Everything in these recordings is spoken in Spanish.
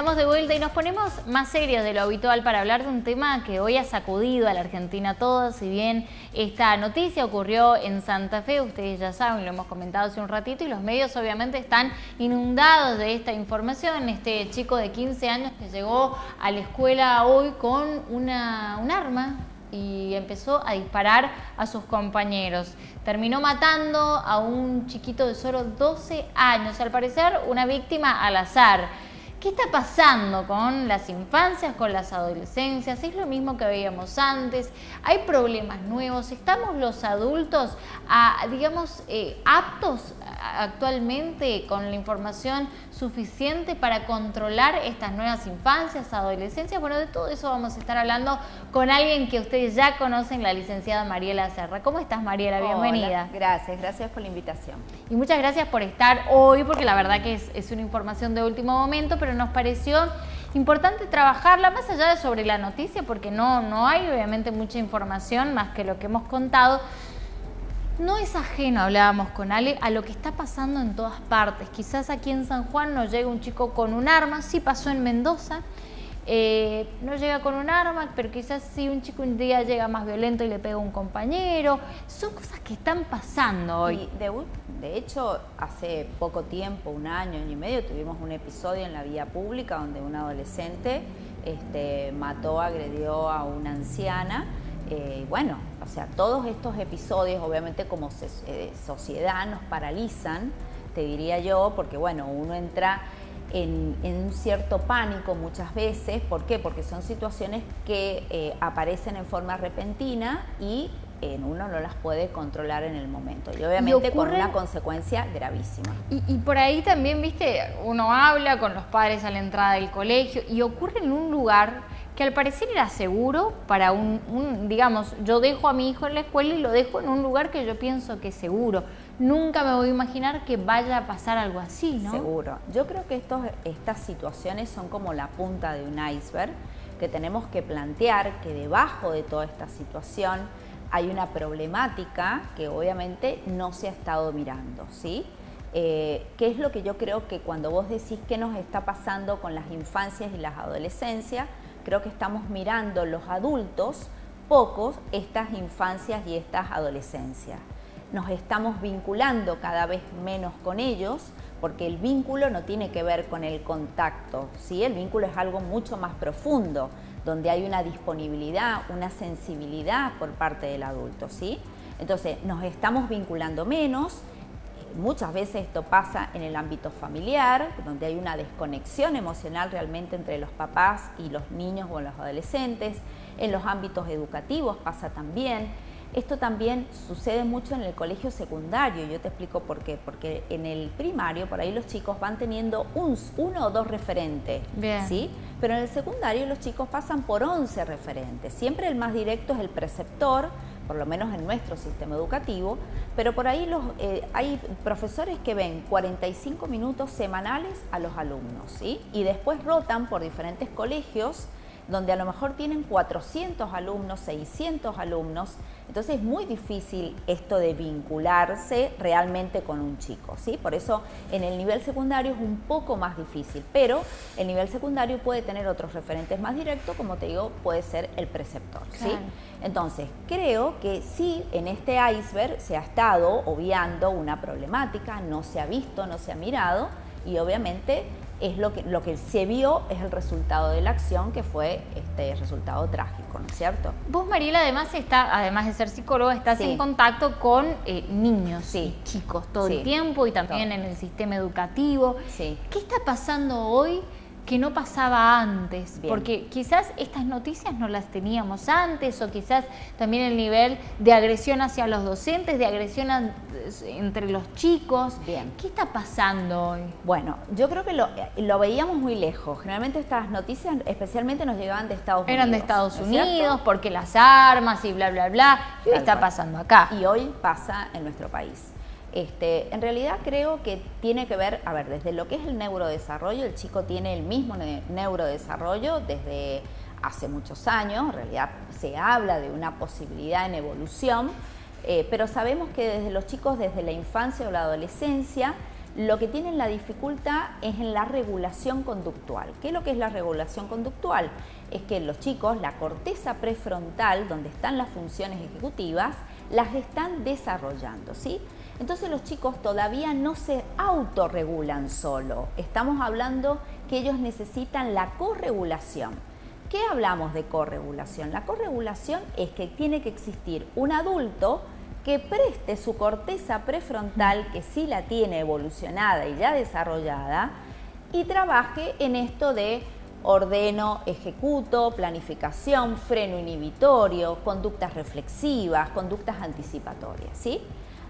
estamos de vuelta y nos ponemos más serios de lo habitual para hablar de un tema que hoy ha sacudido a la Argentina toda. Si bien esta noticia ocurrió en Santa Fe, ustedes ya saben, lo hemos comentado hace un ratito, y los medios obviamente están inundados de esta información. Este chico de 15 años que llegó a la escuela hoy con un arma y empezó a disparar a sus compañeros. Terminó matando a un chiquito de solo 12 años, al parecer una víctima al azar. ¿Qué está pasando con las infancias, con las adolescencias? ¿Es lo mismo que veíamos antes? ¿Hay problemas nuevos? ¿Estamos los adultos, aptos actualmente con la información suficiente para controlar estas nuevas infancias, adolescencias? Bueno, de todo eso vamos a estar hablando con alguien que ustedes ya conocen, la licenciada Mariela Serra. ¿Cómo estás, Mariela? Bienvenida. Hola, gracias por la invitación. Y muchas gracias por estar hoy, porque la verdad que es una información de último momento, pero nos pareció importante trabajarla más allá de sobre la noticia, porque no hay obviamente mucha información más que lo que hemos contado. No es ajeno, hablábamos con Ale, a lo que está pasando en todas partes. Quizás aquí en San Juan no llega un chico con un arma, sí pasó en Mendoza, no llega con un arma, pero quizás sí un chico un día llega más violento y le pega a un compañero. Son cosas que están pasando hoy. Y de hecho, hace poco tiempo, un año y medio, tuvimos un episodio en la vía pública donde un adolescente agredió a una anciana. Bueno, o sea, todos estos episodios obviamente como sociedad nos paralizan, te diría yo, porque bueno, uno entra en un cierto pánico muchas veces. ¿Por qué? Porque son situaciones que aparecen en forma repentina y uno no las puede controlar en el momento, y obviamente con una consecuencia gravísima. Y por ahí también, viste, uno habla con los padres a la entrada del colegio y ocurre en un lugar que al parecer era seguro para digamos, yo dejo a mi hijo en la escuela y lo dejo en un lugar que yo pienso que es seguro. Nunca me voy a imaginar que vaya a pasar algo así, ¿no? Seguro. Yo creo que estas situaciones son como la punta de un iceberg, que tenemos que plantear que debajo de toda esta situación hay una problemática que obviamente no se ha estado mirando, ¿sí? ¿Qué es lo que yo creo que cuando vos decís qué nos está pasando con las infancias y las adolescencias, creo que estamos mirando los adultos pocos estas infancias y estas adolescencias. Nos estamos vinculando cada vez menos con ellos, porque el vínculo no tiene que ver con el contacto, ¿sí? El vínculo es algo mucho más profundo, donde hay una disponibilidad, una sensibilidad por parte del adulto, ¿sí? Entonces, nos estamos vinculando menos. Muchas veces esto pasa en el ámbito familiar, donde hay una desconexión emocional realmente entre los papás y los niños o los adolescentes. En los ámbitos educativos pasa también. Esto también sucede mucho en el colegio secundario. Yo te explico por qué. Porque en el primario, por ahí los chicos van teniendo uno o dos referentes, ¿sí? Pero en el secundario los chicos pasan por 11 referentes. Siempre el más directo es el preceptor, por lo menos en nuestro sistema educativo, pero por ahí hay profesores que ven 45 minutos semanales a los alumnos, ¿sí? Y después rotan por diferentes colegios donde a lo mejor tienen 400 alumnos, 600 alumnos. Entonces es muy difícil esto de vincularse realmente con un chico, ¿sí? Por eso en el nivel secundario es un poco más difícil, pero el nivel secundario puede tener otros referentes más directos, como te digo, puede ser el preceptor, ¿sí? Claro. Entonces, creo que sí, en este iceberg se ha estado obviando una problemática, no se ha visto, no se ha mirado, y obviamente es lo que se vio es el resultado de la acción, que fue este resultado trágico, ¿no es cierto? Vos, Mariela, además de ser psicóloga, estás en contacto con niños y chicos todo el tiempo, y también en el sistema educativo. Sí. ¿Qué está pasando hoy que no pasaba antes? Bien. Porque quizás estas noticias no las teníamos antes, o quizás también el nivel de agresión hacia los docentes, de agresión entre los chicos. Bien. ¿Qué está pasando hoy? Bueno, yo creo que lo veíamos muy lejos. Generalmente estas noticias especialmente nos llegaban de Estados Unidos. Eran de Estados Unidos, porque las armas y bla, bla, bla. ¿Qué está pasando acá? Y hoy pasa en nuestro país. En realidad creo que tiene que ver, desde lo que es el neurodesarrollo, el chico tiene el mismo neurodesarrollo desde hace muchos años. En realidad se habla de una posibilidad en evolución, pero sabemos que desde los chicos, desde la infancia o la adolescencia, lo que tienen la dificultad es en la regulación conductual. ¿Qué es lo que es la regulación conductual? Es que los chicos, la corteza prefrontal, donde están las funciones ejecutivas, las están desarrollando, ¿sí? Entonces los chicos todavía no se autorregulan solo. Estamos hablando que ellos necesitan la corregulación. ¿Qué hablamos de corregulación? La corregulación es que tiene que existir un adulto que preste su corteza prefrontal, que sí la tiene evolucionada y ya desarrollada, y trabaje en esto de ordeno, ejecuto, planificación, freno inhibitorio, conductas reflexivas, conductas anticipatorias, ¿sí?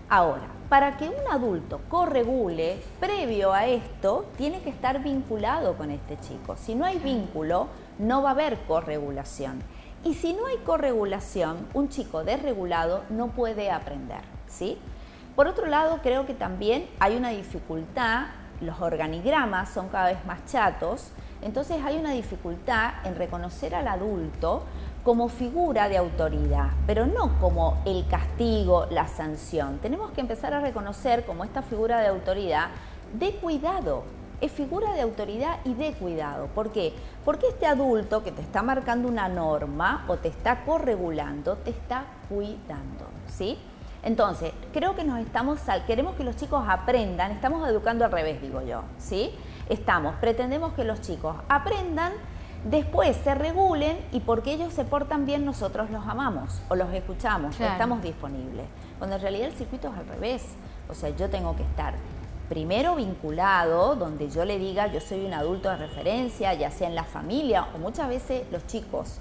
Ahora, para que un adulto corregule, previo a esto, tiene que estar vinculado con este chico. Si no hay vínculo, no va a haber corregulación. Y si no hay corregulación, un chico desregulado no puede aprender, ¿sí? Por otro lado, creo que también hay una dificultad, los organigramas son cada vez más chatos, entonces hay una dificultad en reconocer al adulto como figura de autoridad, pero no como el castigo, la sanción. Tenemos que empezar a reconocer como esta figura de autoridad de cuidado. Es figura de autoridad y de cuidado. ¿Por qué? Porque este adulto que te está marcando una norma o te está corregulando, te está cuidando, ¿sí? Entonces, creo que queremos que los chicos aprendan, estamos educando al revés, digo yo, ¿sí? Pretendemos que los chicos aprendan, después se regulen y porque ellos se portan bien nosotros los amamos o los escuchamos, claro, o estamos disponibles. Cuando en realidad el circuito es al revés. O sea, yo tengo que estar primero vinculado, donde yo le diga yo soy un adulto de referencia, ya sea en la familia o muchas veces los chicos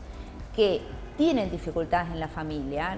que tienen dificultades en la familia,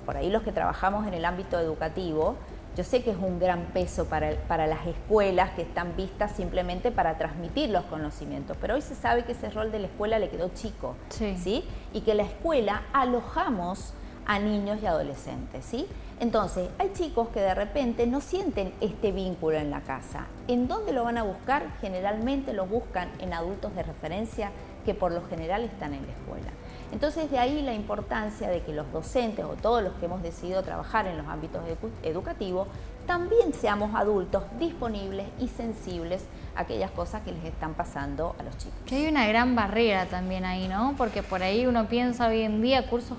por ahí los que trabajamos en el ámbito educativo, yo sé que es un gran peso para las escuelas que están vistas simplemente para transmitir los conocimientos, pero hoy se sabe que ese rol de la escuela le quedó chico, sí, ¿sí? Y que la escuela alojamos a niños y adolescentes, ¿sí? Entonces, hay chicos que de repente no sienten este vínculo en la casa. ¿En dónde lo van a buscar? Generalmente lo buscan en adultos de referencia que por lo general están en la escuela. Entonces, de ahí la importancia de que los docentes o todos los que hemos decidido trabajar en los ámbitos educativos también seamos adultos disponibles y sensibles a aquellas cosas que les están pasando a los chicos. Que hay una gran barrera también ahí, ¿no? Porque por ahí uno piensa hoy en día cursos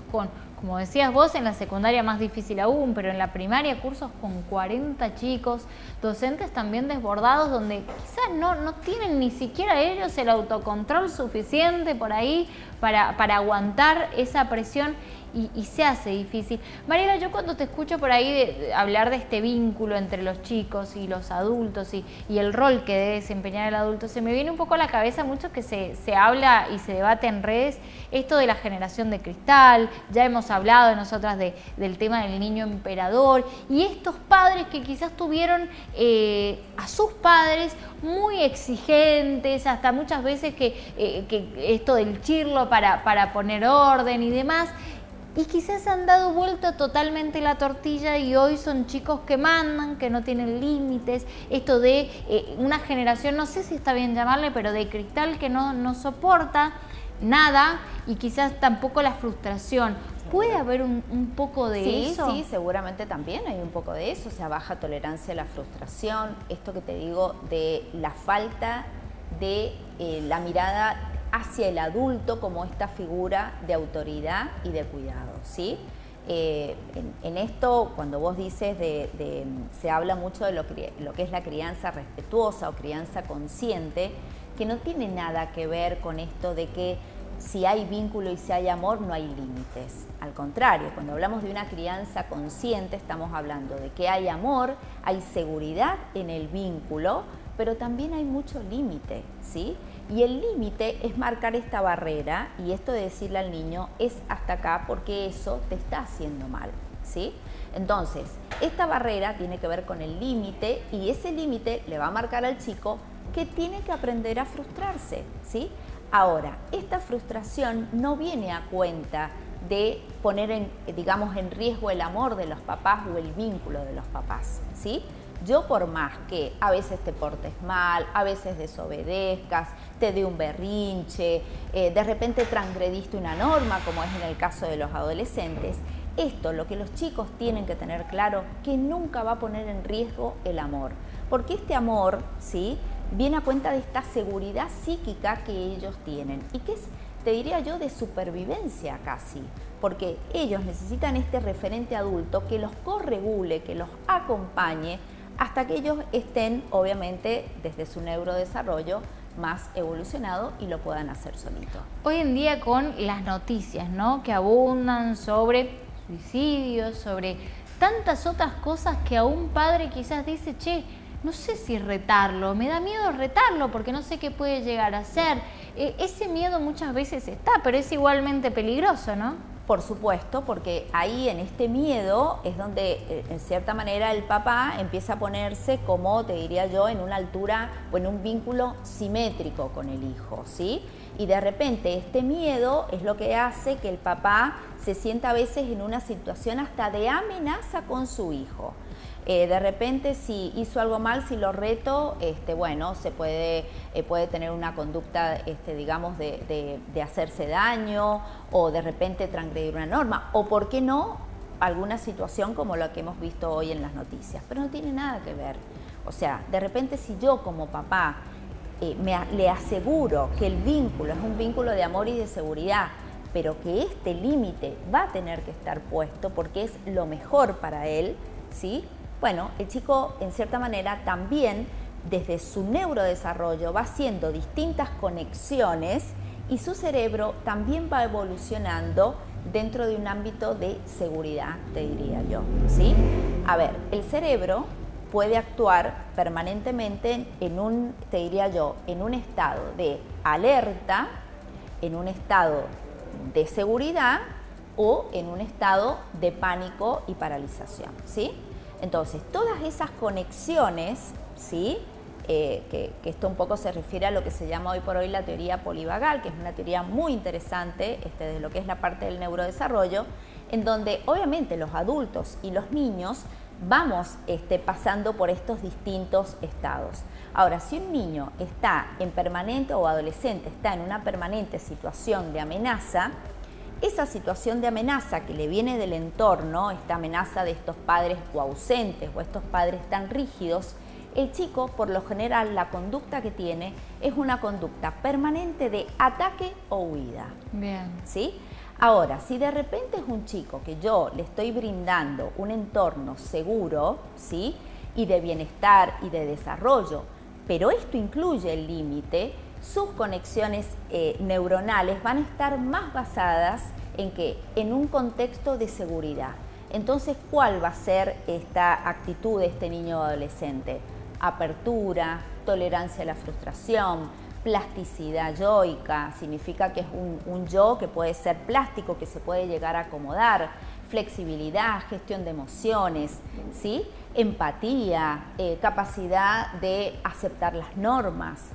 como decías vos, en la secundaria más difícil aún, pero en la primaria cursos con 40 chicos, docentes también desbordados, donde quizás no tienen ni siquiera ellos el autocontrol suficiente por ahí para aguantar esa presión y se hace difícil. Mariela, yo cuando te escucho por ahí de hablar de este vínculo entre los chicos y los adultos y el rol que debe desempeñar el adulto, se me viene un poco a la cabeza mucho que se habla y se debate en redes esto de la generación de cristal. Ya hemos hablado nosotras del tema del niño emperador y estos padres que quizás tuvieron a sus padres muy exigentes, hasta muchas veces que esto del chirlo para poner orden y demás, y quizás han dado vuelta totalmente la tortilla y hoy son chicos que mandan, que no tienen límites, esto de una generación, no sé si está bien llamarle, pero de cristal que no soporta nada y quizás tampoco la frustración. ¿Puede haber un poco de eso? Sí, seguramente también hay un poco de eso, o sea, baja tolerancia a la frustración, esto que te digo de la falta de la mirada hacia el adulto como esta figura de autoridad y de cuidado, ¿sí? En esto, cuando vos dices se habla mucho de lo que es la crianza respetuosa o crianza consciente, que no tiene nada que ver con esto de que si hay vínculo y si hay amor, no hay límites. Al contrario, cuando hablamos de una crianza consciente, estamos hablando de que hay amor, hay seguridad en el vínculo, pero también hay mucho límite, ¿sí? Y el límite es marcar esta barrera y esto de decirle al niño es hasta acá porque eso te está haciendo mal, ¿sí? Entonces, esta barrera tiene que ver con el límite y ese límite le va a marcar al chico que tiene que aprender a frustrarse, ¿sí? Ahora, esta frustración no viene a cuenta de poner en riesgo el amor de los papás o el vínculo de los papás, ¿sí? Yo por más que a veces te portes mal, a veces desobedezcas, te dé un berrinche, de repente transgrediste una norma, como es en el caso de los adolescentes, Esto, lo que los chicos tienen que tener claro, que nunca va a poner en riesgo el amor, porque este amor, ¿sí?, viene a cuenta de esta seguridad psíquica que ellos tienen y que es, te diría yo, de supervivencia casi, porque ellos necesitan este referente adulto que los corregule, que los acompañe hasta que ellos estén, obviamente, desde su neurodesarrollo más evolucionado y lo puedan hacer solito. Hoy en día con las noticias, ¿no?, que abundan sobre suicidios, sobre tantas otras cosas que a un padre quizás dice, che, no sé si retarlo, me da miedo retarlo porque no sé qué puede llegar a ser. Ese miedo muchas veces está, pero es igualmente peligroso, ¿no? Por supuesto, porque ahí en este miedo es donde, en cierta manera, el papá empieza a ponerse, como te diría yo, en una altura o en un vínculo simétrico con el hijo, ¿sí? Y de repente este miedo es lo que hace que el papá se sienta a veces en una situación hasta de amenaza con su hijo. De repente, si hizo algo mal, si lo reto, bueno, se puede tener una conducta, digamos, de hacerse daño, o de repente transgredir una norma, o por qué no, alguna situación como la que hemos visto hoy en las noticias, pero no tiene nada que ver. O sea, de repente, si yo como papá le aseguro que el vínculo es un vínculo de amor y de seguridad, pero que este límite va a tener que estar puesto porque es lo mejor para él, ¿sí? Bueno, el chico, en cierta manera, también desde su neurodesarrollo va haciendo distintas conexiones y su cerebro también va evolucionando dentro de un ámbito de seguridad, te diría yo, ¿sí? A ver, el cerebro puede actuar permanentemente en un, te diría yo, en un estado de alerta, en un estado de seguridad o en un estado de pánico y paralización, ¿sí? Entonces, todas esas conexiones, ¿sí?, que esto un poco se refiere a lo que se llama hoy por hoy la teoría polivagal, que es una teoría muy interesante de lo que es la parte del neurodesarrollo, en donde obviamente los adultos y los niños vamos pasando por estos distintos estados. Ahora, si un niño está en permanente o adolescente está en una permanente situación de amenaza, esa situación de amenaza que le viene del entorno, esta amenaza de estos padres o ausentes o estos padres tan rígidos, el chico, por lo general, la conducta que tiene es una conducta permanente de ataque o huida. Bien. ¿Sí? Ahora, si de repente es un chico que yo le estoy brindando un entorno seguro, ¿sí?, y de bienestar y de desarrollo, pero esto incluye el límite, sus conexiones neuronales van a estar más basadas en ¿qué? En un contexto de seguridad. Entonces, ¿cuál va a ser esta actitud de este niño o adolescente? Apertura, tolerancia a la frustración, plasticidad yoica, significa que es un yo que puede ser plástico, que se puede llegar a acomodar, flexibilidad, gestión de emociones, ¿sí?, empatía, capacidad de aceptar las normas.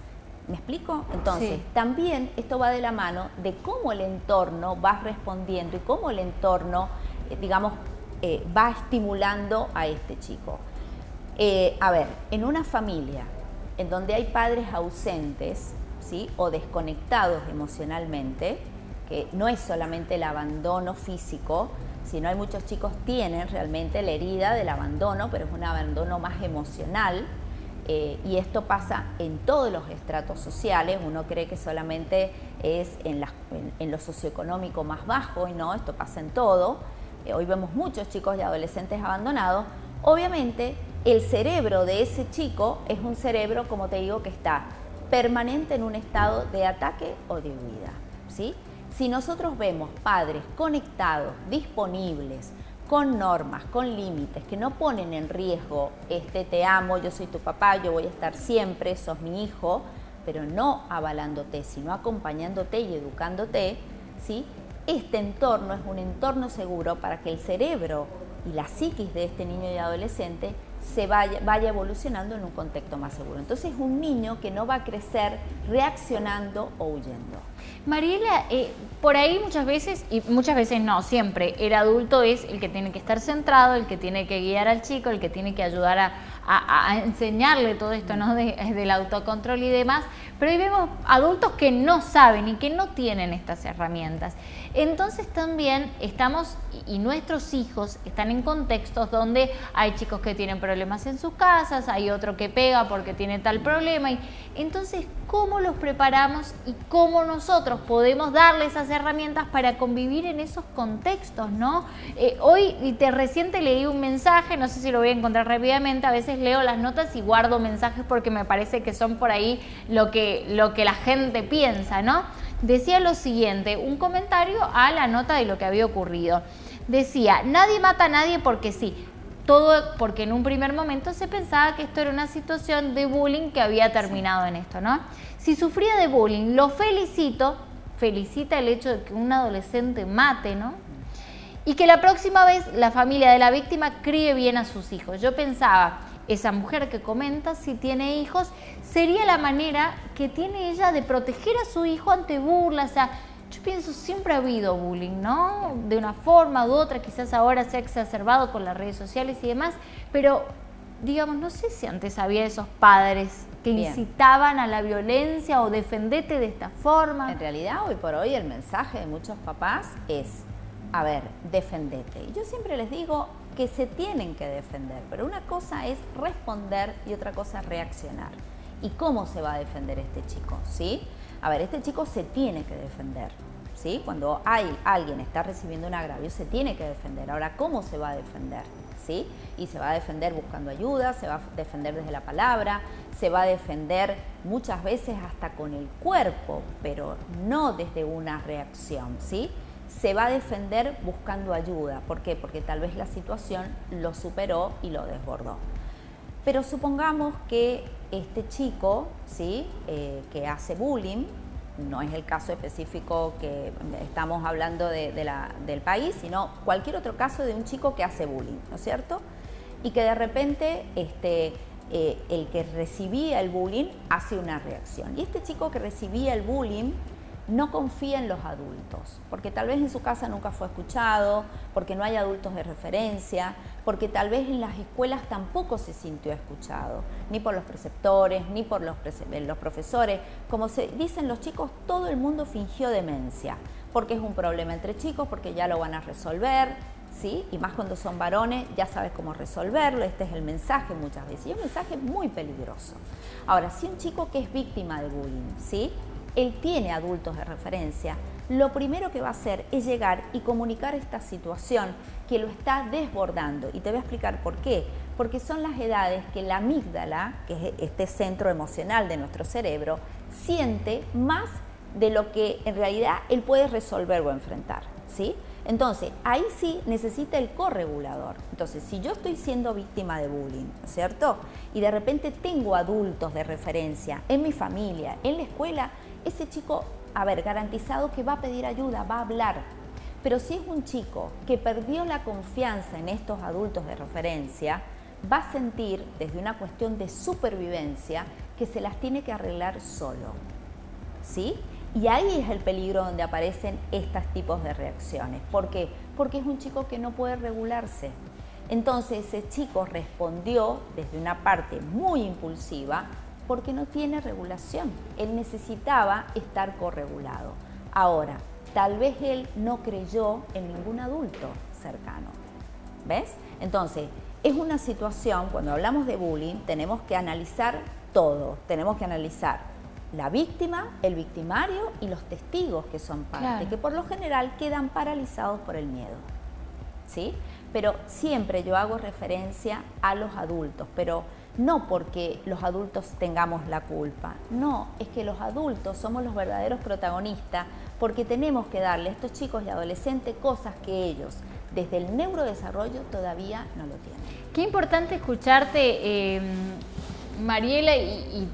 ¿Me explico? Entonces, sí, también esto va de la mano de cómo el entorno va respondiendo y cómo el entorno, digamos, va estimulando a este chico. A ver, en una familia en donde hay padres ausentes, ¿sí?, o desconectados emocionalmente, que no es solamente el abandono físico, sino hay muchos chicos que tienen realmente la herida del abandono, pero es un abandono más emocional. Y esto pasa en todos los estratos sociales. Uno cree que solamente es en lo socioeconómico más bajo, y no, esto pasa en todo. Hoy vemos muchos chicos y adolescentes abandonados. Obviamente, el cerebro de ese chico es un cerebro, como te digo, que está permanente en un estado de ataque o de huida, ¿sí? Si nosotros vemos padres conectados, disponibles, con normas, con límites, que no ponen en riesgo te amo, yo soy tu papá, yo voy a estar siempre, sos mi hijo, pero no avalándote, sino acompañándote y educándote, ¿sí? Este entorno es un entorno seguro para que el cerebro y la psiquis de este niño y adolescente se vaya evolucionando en un contexto más seguro. Entonces es un niño que no va a crecer reaccionando o huyendo. Mariela, por ahí muchas veces, y muchas veces no, siempre, el adulto es el que tiene que estar centrado, el que tiene que guiar al chico, el que tiene que ayudar a enseñarle todo esto, ¿no? Del autocontrol y demás, pero ahí vemos adultos que no saben y que no tienen estas herramientas. Entonces también estamos, y nuestros hijos están en contextos donde hay chicos que tienen problemas en sus casas, hay otro que pega porque tiene tal problema, y entonces, ¿cómo los preparamos y cómo nosotros podemos darles esas herramientas para convivir en esos contextos, ¿no? Hoy, recién te leí un mensaje, no sé si lo voy a encontrar rápidamente, a veces leo las notas y guardo mensajes porque me parece que son por ahí lo que la gente piensa, ¿no? Decía lo siguiente, un comentario a la nota de lo que había ocurrido. Decía, nadie mata a nadie porque sí. Todo porque en un primer momento se pensaba que esto era una situación de bullying que había terminado en esto, ¿no? Si sufría de bullying, lo felicita el hecho de que un adolescente mate, ¿no? Y que la próxima vez la familia de la víctima críe bien a sus hijos. Yo pensaba, esa mujer que comenta, si tiene hijos, sería la manera que tiene ella de proteger a su hijo ante burlas. O sea, yo pienso, siempre ha habido bullying, ¿no? De una forma u otra, quizás ahora se ha exacerbado con las redes sociales y demás, pero digamos, no sé si antes había esos padres que incitaban a la violencia o defendete de esta forma. En realidad, hoy por hoy, el mensaje de muchos papás es, a ver, defendete. Y yo siempre les digo que se tienen que defender, pero una cosa es responder y otra cosa es reaccionar. ¿Y cómo se va a defender este chico? ¿Sí? A ver, este chico se tiene que defender, ¿sí? Cuando alguien está recibiendo un agravio, se tiene que defender. Ahora, ¿cómo se va a defender? ¿Sí? Y se va a defender buscando ayuda, se va a defender desde la palabra, se va a defender muchas veces hasta con el cuerpo, pero no desde una reacción, ¿sí? Se va a defender buscando ayuda. ¿Por qué? Porque tal vez la situación lo superó y lo desbordó. Pero supongamos que este chico, ¿sí? Que hace bullying, no es el caso específico que estamos hablando del país, sino cualquier otro caso de un chico que hace bullying, ¿no es cierto? Y que de repente el que recibía el bullying hace una reacción. Y este chico que recibía el bullying no confía en los adultos, porque tal vez en su casa nunca fue escuchado, porque no hay adultos de referencia, porque tal vez en las escuelas tampoco se sintió escuchado, ni por los preceptores, ni por los profesores. Como se dicen los chicos, todo el mundo fingió demencia, porque es un problema entre chicos, porque ya lo van a resolver, ¿sí? Y más cuando son varones, ya sabes cómo resolverlo. Este es el mensaje muchas veces, y es un mensaje muy peligroso. Ahora, si un chico que es víctima de bullying, ¿sí? Él tiene adultos de referencia, lo primero que va a hacer es llegar y comunicar esta situación que lo está desbordando. Y te voy a explicar por qué. Porque son las edades que la amígdala, que es este centro emocional de nuestro cerebro, siente más de lo que en realidad él puede resolver o enfrentar, ¿sí? Entonces, ahí sí necesita el corregulador. Entonces, si yo estoy siendo víctima de bullying, ¿no es cierto? Y de repente tengo adultos de referencia en mi familia, en la escuela, ese chico, a ver, garantizado que va a pedir ayuda, va a hablar. Pero si es un chico que perdió la confianza en estos adultos de referencia, va a sentir desde una cuestión de supervivencia que se las tiene que arreglar solo, ¿sí? Y ahí es el peligro donde aparecen estos tipos de reacciones. ¿Por qué? Porque es un chico que no puede regularse. Entonces ese chico respondió desde una parte muy impulsiva porque no tiene regulación. Él necesitaba estar corregulado. Ahora, tal vez él no creyó en ningún adulto cercano. ¿Ves? Entonces, es una situación, cuando hablamos de bullying, tenemos que analizar todo. Tenemos que analizar la víctima, el victimario y los testigos que son parte, claro, que por lo general quedan paralizados por el miedo, ¿sí? Pero siempre yo hago referencia a los adultos, pero no porque los adultos tengamos la culpa, no, es que los adultos somos los verdaderos protagonistas porque tenemos que darle a estos chicos y adolescentes cosas que ellos, desde el neurodesarrollo, todavía no lo tienen. Qué importante escucharte, Mariela, y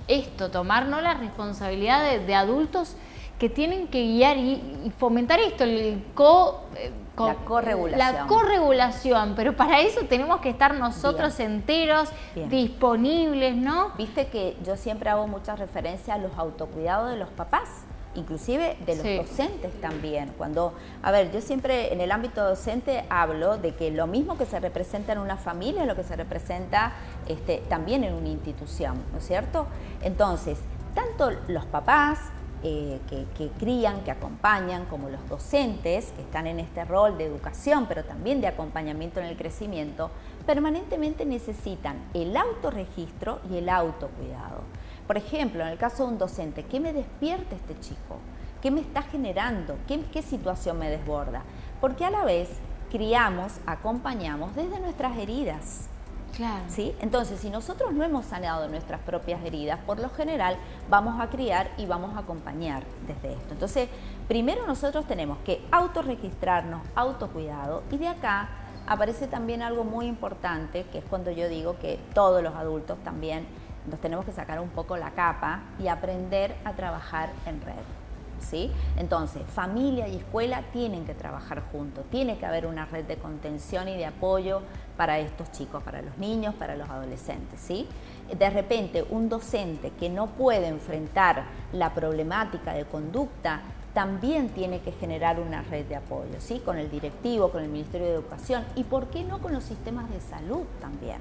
esto, tomar, ¿no?, la responsabilidad de adultos que tienen que guiar y fomentar esto, la corregulación. La corregulación, pero para eso tenemos que estar nosotros enteros, disponibles, ¿no? Viste que yo siempre hago mucha referencia a los autocuidados de los papás inclusive de los docentes también. Cuando, a ver, yo siempre en el ámbito docente hablo de que lo mismo que se representa en una familia es lo que se representa también en una institución, ¿no es cierto? Entonces, tanto los papás que crían, que acompañan, como los docentes que están en este rol de educación, pero también de acompañamiento en el crecimiento, permanentemente necesitan el autorregistro y el autocuidado. Por ejemplo, en el caso de un docente, ¿qué me despierta este chico? ¿Qué me está generando? ¿Qué situación me desborda? Porque a la vez criamos, acompañamos desde nuestras heridas. Claro. ¿Sí? Entonces, si nosotros no hemos sanado nuestras propias heridas, por lo general vamos a criar y vamos a acompañar desde esto. Entonces, primero nosotros tenemos que autorregistrarnos, autocuidado, y de acá aparece también algo muy importante, que es cuando yo digo que todos los adultos también nos tenemos que sacar un poco la capa y aprender a trabajar en red. ¿Sí? Entonces, familia y escuela tienen que trabajar juntos, tiene que haber una red de contención y de apoyo para estos chicos, para los niños, para los adolescentes, ¿sí? De repente, un docente que no puede enfrentar la problemática de conducta también tiene que generar una red de apoyo, ¿sí? Con el directivo, con el Ministerio de Educación y, ¿por qué no, con los sistemas de salud también?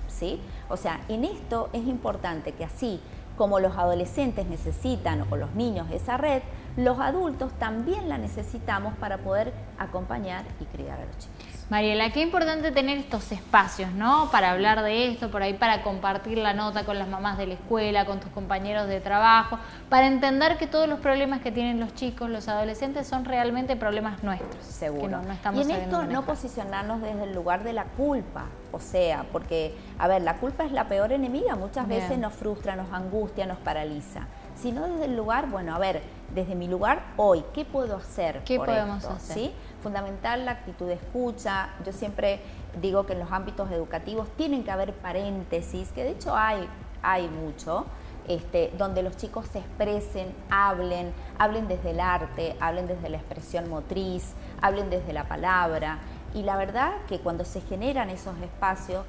¿Sí? O sea, en esto es importante que así como los adolescentes necesitan, o los niños, esa red, los adultos también la necesitamos para poder acompañar y criar a los chicos. Mariela, qué importante tener estos espacios, ¿no? Para hablar de esto, por ahí para compartir la nota con las mamás de la escuela, con tus compañeros de trabajo, para entender que todos los problemas que tienen los chicos, los adolescentes, son realmente problemas nuestros. Seguro. Que no estamos y en esto manejar. No posicionarnos desde el lugar de la culpa, o sea, porque, a ver, la culpa es la peor enemiga, muchas veces nos frustra, nos angustia, nos paraliza. Sino desde el lugar, bueno, a ver, desde mi lugar hoy, ¿qué puedo hacer? ¿Qué por podemos esto? hacer? ¿Sí? Fundamental la actitud de escucha. Yo siempre digo que en los ámbitos educativos tienen que haber paréntesis, que de hecho hay mucho, donde los chicos se expresen, hablen desde el arte, hablen desde la expresión motriz, hablen desde la palabra. Y la verdad que cuando se generan esos espacios,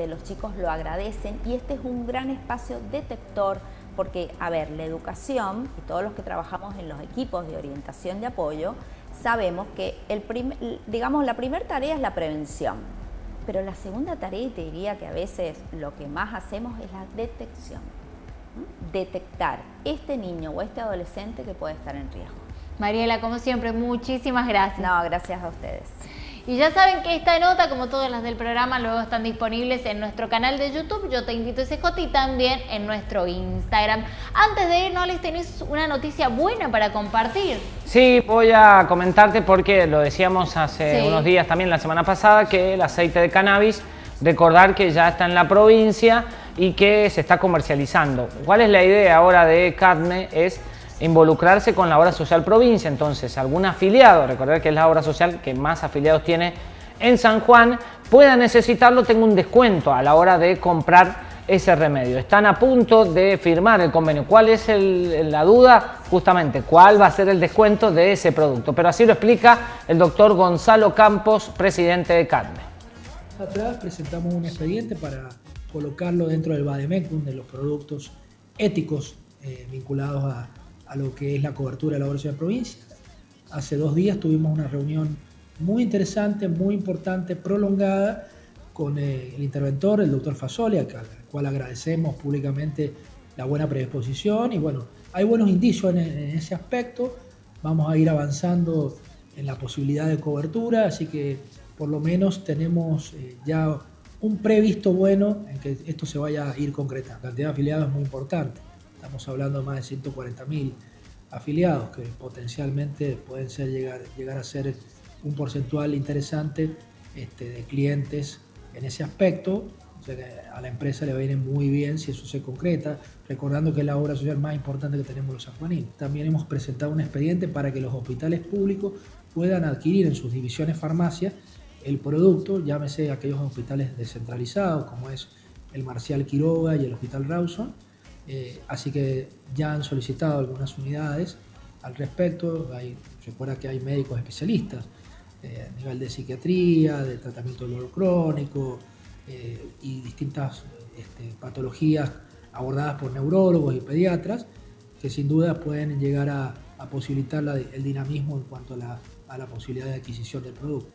los chicos lo agradecen, y este es un gran espacio detector. Porque, a ver, la educación y todos los que trabajamos en los equipos de orientación y apoyo, sabemos que la primera tarea es la prevención, pero la segunda tarea, y te diría que a veces lo que más hacemos es la detección. Detectar este niño o este adolescente que puede estar en riesgo. Mariela, como siempre, muchísimas gracias. No, gracias a ustedes. Y ya saben que esta nota, como todas las del programa, luego están disponibles en nuestro canal de YouTube, Yo Te Invito SJ, y también en nuestro Instagram. Antes de irnos, les tenés una noticia buena para compartir. Sí, voy a comentarte porque lo decíamos hace unos días también, la semana pasada, que el aceite de cannabis, recordar que ya está en la provincia y que se está comercializando. ¿Cuál es la idea ahora de CADME? Es involucrarse con la obra social provincia. Entonces, algún afiliado, recordar que es la obra social que más afiliados tiene en San Juan, pueda necesitarlo, tenga un descuento a la hora de comprar ese remedio. Están a punto de firmar el convenio. ¿Cuál es la duda? Justamente, ¿cuál va a ser el descuento de ese producto? Pero así lo explica el doctor Gonzalo Campos, presidente de CADME. Atrás presentamos un expediente para colocarlo dentro del Vademecum, de los productos éticos vinculados a lo que es la cobertura de la obra social de provincia. Hace 2 días tuvimos una reunión muy interesante, muy importante, prolongada, con el interventor, el doctor Fasoli, al cual agradecemos públicamente la buena predisposición. Y bueno, hay buenos indicios en ese aspecto. Vamos a ir avanzando en la posibilidad de cobertura, así que por lo menos tenemos ya un previsto bueno en que esto se vaya a ir concretando. La cantidad de afiliados es muy importante. Estamos hablando de más de 140.000 afiliados que potencialmente pueden llegar a ser un porcentual interesante de clientes en ese aspecto. O sea, que a la empresa le va a ir muy bien si eso se concreta, recordando que es la obra social más importante que tenemos los sanjuaninos. También hemos presentado un expediente para que los hospitales públicos puedan adquirir en sus divisiones farmacias el producto, llámese aquellos hospitales descentralizados como es el Marcial Quiroga y el Hospital Rawson. Así que ya han solicitado algunas unidades al respecto. Recuerda que hay médicos especialistas a nivel de psiquiatría, de tratamiento del dolor crónico y distintas patologías abordadas por neurólogos y pediatras que sin duda pueden llegar a a posibilitar el dinamismo en cuanto a la posibilidad de adquisición del producto.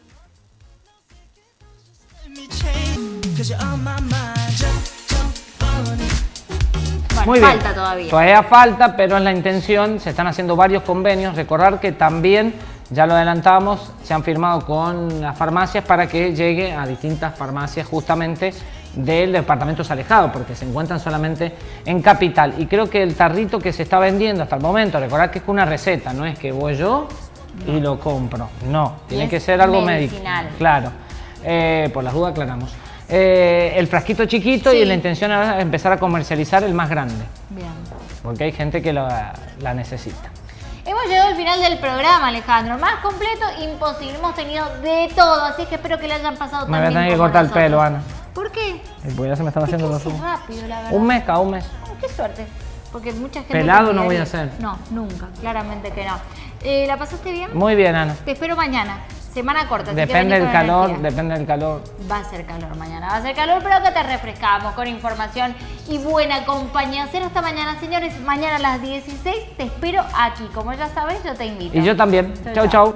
Bueno, Muy bien. falta todavía. Todavía falta, pero es la intención. Se están haciendo varios convenios. Recordar que también, ya lo adelantábamos, se han firmado con las farmacias para que llegue a distintas farmacias justamente del departamento alejado, porque se encuentran solamente en Capital. Y creo que el tarrito que se está vendiendo hasta el momento, recordar que es una receta, no es que voy yo y lo compro. No, tiene que ser algo médico. Claro, por las dudas aclaramos. El frasquito chiquito, sí. Y la intención es empezar a comercializar el más grande. Bien. Porque hay gente que la necesita. Hemos llegado al final del programa, Alejandro. Más completo, imposible. Hemos tenido de todo, así que espero que le hayan pasado me también. Me voy a tener que cortar el pelo, Ana. ¿Por qué? Pues ya se me están haciendo los ojos. Rápido, la verdad. Un mes, cada un mes. Oh, qué suerte. Porque mucha gente... Pelado no voy a hacer. No, nunca. Claramente que no. ¿La pasaste bien? Muy bien, Ana. Te espero mañana. Semana corta. Depende del calor, depende del calor. Va a ser calor mañana, va a ser calor, pero que te refrescamos con información y buena compañía. Será hasta mañana, señores. Mañana a las 16 te espero aquí. Como ya sabes, yo te invito. Y yo también. Chau, chau.